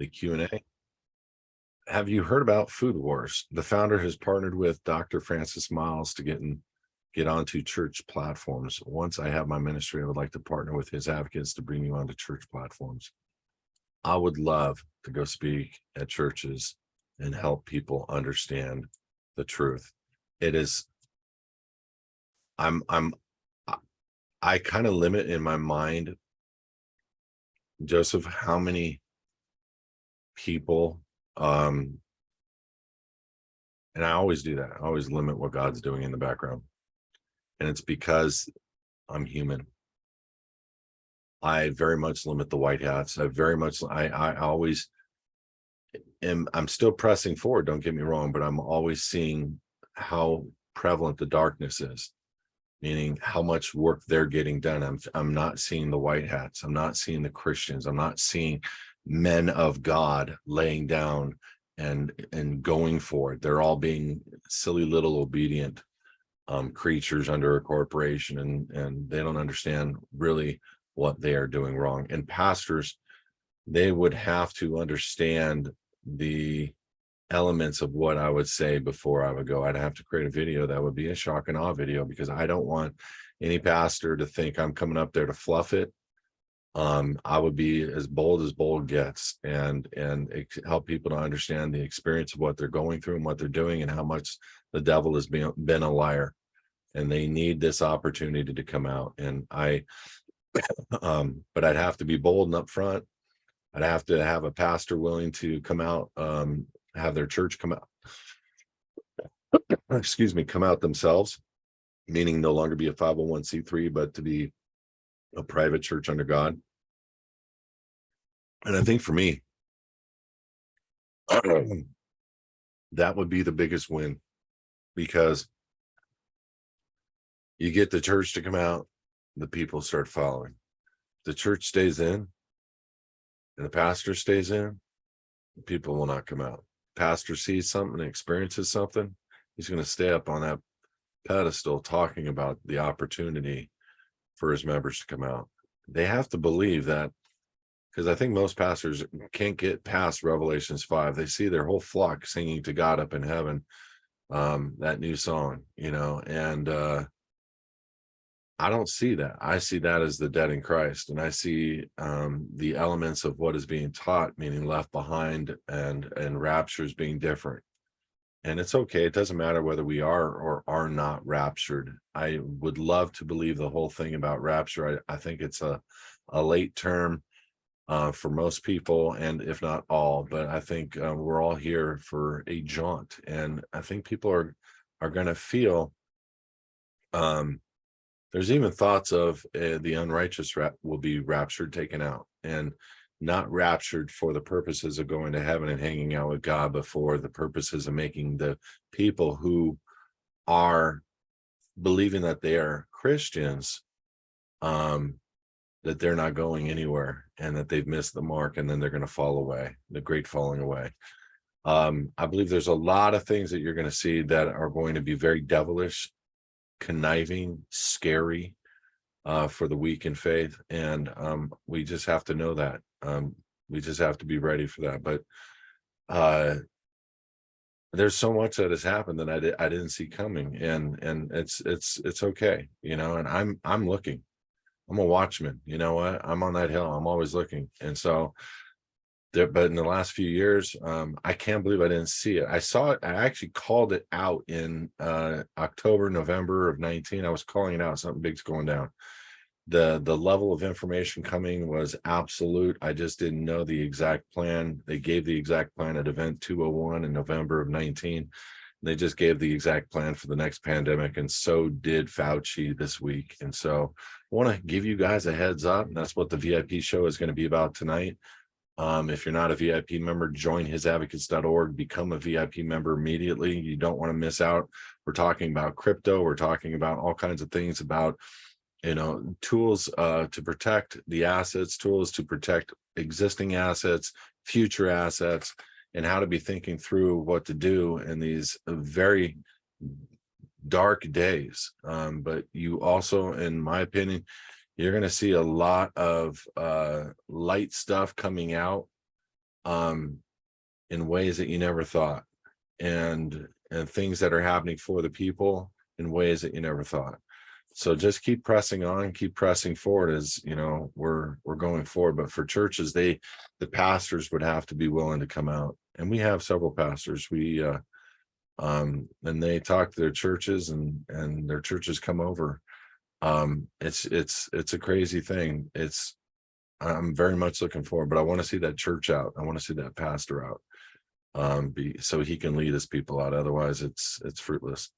the Q&A. Have you heard about food wars? The founder has partnered with Dr. Francis Miles to get onto church platforms. Once I have my ministry, I would like to partner with HISAdvocates to bring you onto church platforms. I would love to go speak at churches and help people understand the truth. It is, I kind of limit in my mind, Joseph, how many people, and I always do that. I always limit what God's doing in the background. And it's because I'm human. I very much limit the white hats. I always I'm still pressing forward, don't get me wrong, but I'm always seeing how prevalent the darkness is, meaning how much work they're getting done. I'm not seeing the white hats. I'm not seeing the Christians. I'm not seeing men of God laying down and going for it. They're all being silly little obedient creatures under a corporation, and they don't understand really what they are doing wrong. And pastors, they would have to understand the elements of what I would say before I would go. I'd have to create a video that would be a shock and awe video, because I don't want any pastor to think I'm coming up there to fluff it. I would be as bold gets, and help people to understand the experience of what they're going through and what they're doing, and how much the devil has been a liar, and they need this opportunity to come out. And but I'd have to be bold and upfront. I'd have to have a pastor willing to come out, have their church come out, come out themselves, meaning no longer be a 501c3, but to be a private church under God. And I think for me, that would be the biggest win, because you get the church to come out, the people start following. The church stays in and the pastor stays in, people will not come out. Pastor sees something, experiences something, he's going to stay up on that pedestal talking about the opportunity for his members to come out. They have to believe that, because I think most pastors can't get past Revelations 5. They see their whole flock singing to God up in heaven, that new song, and I don't see that. I see that as the dead in Christ, and I see the elements of what is being taught, meaning left behind, and raptures being different. And it's okay. It doesn't matter whether we are or are not raptured. I would love to believe the whole thing about rapture. I think it's a late term for most people, and if not all. But I think we're all here for a jaunt, and I think people are going to feel. There's even thoughts of the unrighteous will be raptured, taken out, and not raptured for the purposes of going to heaven and hanging out with God, but for the purposes of making the people who are believing that they are Christians, that they're not going anywhere, and that they've missed the mark, and then they're going to fall away, the great falling away. I believe there's a lot of things that you're going to see that are going to be very devilish, conniving, scary for the weak in faith, and we just have to know that. We just have to be ready for that. But there's so much that has happened that I didn't see coming, and it's okay, and I'm looking. I'm a watchman. You know what? I'm on that hill. I'm always looking. And so but in the last few years, I can't believe I didn't see it. I saw it. I actually called it out in October, November of 19. I was calling it out. Something big's going down. The level of information coming was absolute. I just didn't know the exact plan. They gave the exact plan at event 201 in November of 19. They just gave the exact plan for the next pandemic, and so did Fauci this week. And so I want to give you guys a heads up. And that's what the VIP show is going to be about tonight. If you're not a VIP member, join HISAdvocates.org, become a VIP member immediately. You don't want to miss out. We're talking about crypto. We're talking about all kinds of things about, tools to protect the assets, tools to protect existing assets, future assets, and how to be thinking through what to do in these very dark days. But you also, in my opinion, you're going to see a lot of light stuff coming out in ways that you never thought, and things that are happening for the people in ways that you never thought. So just keep pressing on, keep pressing forward, as you know, we're going forward. But for churches, the pastors would have to be willing to come out, and we have several pastors. And they talk to their churches, and their churches come over. It's a crazy thing. I'm very much looking forward, but I want to see that church out. I want to see that pastor out, so he can lead his people out. Otherwise it's fruitless.